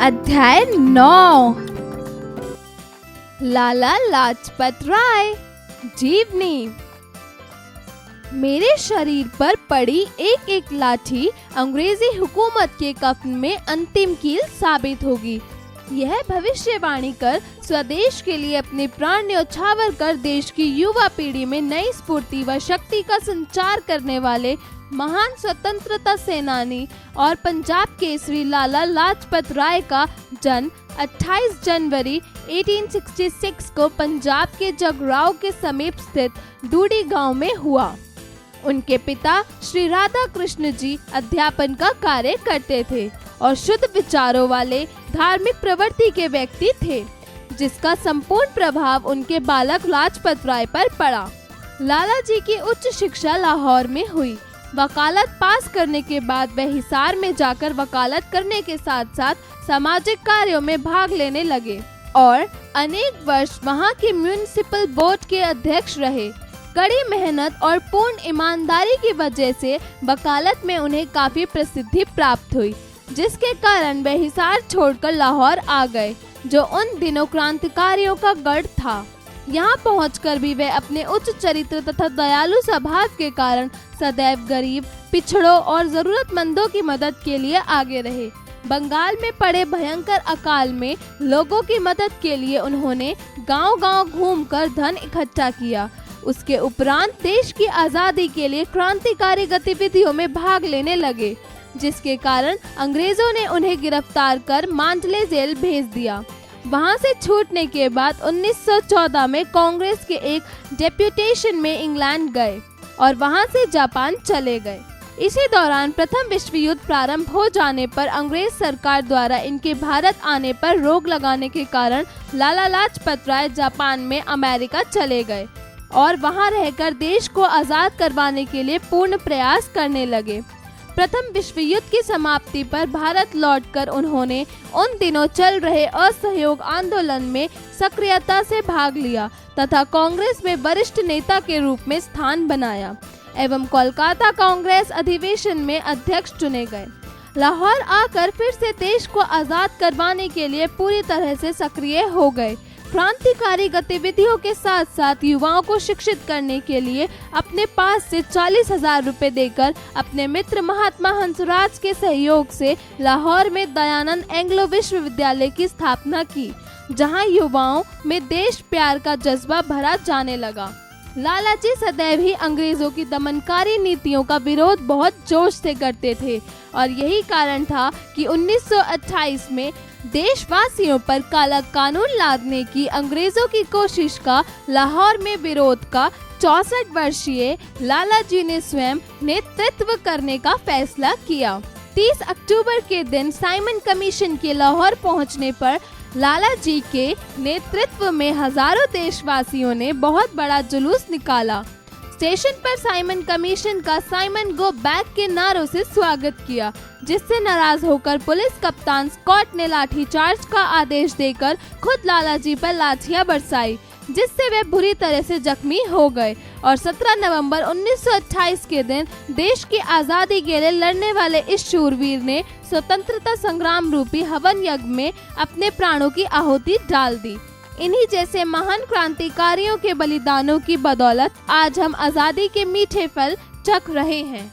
अध्याय 9 लाला लाजपत राय जीवनी। मेरे शरीर पर पड़ी एक एक लाठी अंग्रेजी हुकूमत के कफन में अंतिम कील साबित होगी। यह भविष्यवाणी कर स्वदेश के लिए अपने प्राण न्यौछावर कर देश की युवा पीढ़ी में नई स्फूर्ति व शक्ति का संचार करने वाले महान स्वतंत्रता सेनानी और पंजाब केसरी लाला लाजपत राय का जन्म 28 जनवरी 1866 को पंजाब के जगराव के समीप स्थित डूडी गांव में हुआ। उनके पिता श्री राधा कृष्ण जी अध्यापन का कार्य करते थे और शुद्ध विचारों वाले धार्मिक प्रवृत्ति के व्यक्ति थे, जिसका संपूर्ण प्रभाव उनके बालक लाजपत राय पर पड़ा। लाला जी की उच्च शिक्षा लाहौर में हुई। वकालत पास करने के बाद वह हिसार में जाकर वकालत करने के साथ साथ सामाजिक कार्यों में भाग लेने लगे और अनेक वर्ष वहां के म्युनिसिपल बोर्ड के अध्यक्ष रहे। कड़ी मेहनत और पूर्ण ईमानदारी की वजह से वकालत में उन्हें काफी प्रसिद्धि प्राप्त हुई, जिसके कारण वह हिसार छोड़कर लाहौर आ गए, जो उन दिनों क्रांतिकारियों का गढ़ था। यहाँ पहुंचकर भी वे अपने उच्च चरित्र तथा दयालु स्वभाव के कारण सदैव गरीब, पिछड़ों और जरूरतमंदों की मदद के लिए आगे रहे। बंगाल में पड़े भयंकर अकाल में लोगों की मदद के लिए उन्होंने गांव-गांव घूमकर धन इकट्ठा किया। उसके उपरांत देश की आज़ादी के लिए क्रांतिकारी गतिविधियों में भाग लेने लगे, जिसके कारण अंग्रेजों ने उन्हें गिरफ्तार कर मांडले जेल भेज दिया। वहां से छूटने के बाद 1914 में कांग्रेस के एक डेप्यूटेशन में इंग्लैंड गए और वहां से जापान चले गए। इसी दौरान प्रथम विश्व युद्ध प्रारंभ हो जाने पर अंग्रेज सरकार द्वारा इनके भारत आने पर रोक लगाने के कारण लाला लाजपत राय जापान में अमेरिका चले गए और वहां रहकर देश को आज़ाद करवाने के लिए पूर्ण प्रयास करने लगे। प्रथम विश्व युद्ध की समाप्ति पर भारत लौटकर उन्होंने उन दिनों चल रहे असहयोग आंदोलन में सक्रियता से भाग लिया तथा कांग्रेस में वरिष्ठ नेता के रूप में स्थान बनाया एवं कोलकाता कांग्रेस अधिवेशन में अध्यक्ष चुने गए। लाहौर आकर फिर से देश को आज़ाद करवाने के लिए पूरी तरह से सक्रिय हो गए। क्रांतिकारी गतिविधियों के साथ साथ युवाओं को शिक्षित करने के लिए अपने पास से 40,000 रुपए देकर अपने मित्र महात्मा हंसराज के सहयोग से लाहौर में दयानंद एंग्लो विश्वविद्यालय की स्थापना की, जहां युवाओं में देश प्यार का जज्बा भरा जाने लगा। लाला जी सदैव ही अंग्रेजों की दमनकारी नीतियों का विरोध बहुत जोश से करते थे और यही कारण था कि 1928 में देशवासियों पर काला कानून लादने की अंग्रेजों की कोशिश का लाहौर में विरोध का 64 वर्षीय लाला जी ने स्वयं नेतृत्व करने का फैसला किया। 30 अक्टूबर के दिन साइमन कमीशन के लाहौर पहुंचने पर लाला जी के नेतृत्व में हजारों देशवासियों ने बहुत बड़ा जुलूस निकाला। स्टेशन पर साइमन कमीशन का साइमन गो बैक के नारों से स्वागत किया, जिससे नाराज होकर पुलिस कप्तान स्कॉट ने लाठीचार्ज का आदेश देकर खुद लाला जी पर लाठियां बरसाई, जिससे वे बुरी तरह से जख्मी हो गए और 17 नवंबर 1928 के दिन देश की आज़ादी के लिए लड़ने वाले इस शूरवीर ने स्वतंत्रता संग्राम रूपी हवन यज्ञ में अपने प्राणों की आहुति डाल दी। इन्हीं जैसे महान क्रांतिकारियों के बलिदानों की बदौलत आज हम आज़ादी के मीठे फल चख रहे हैं।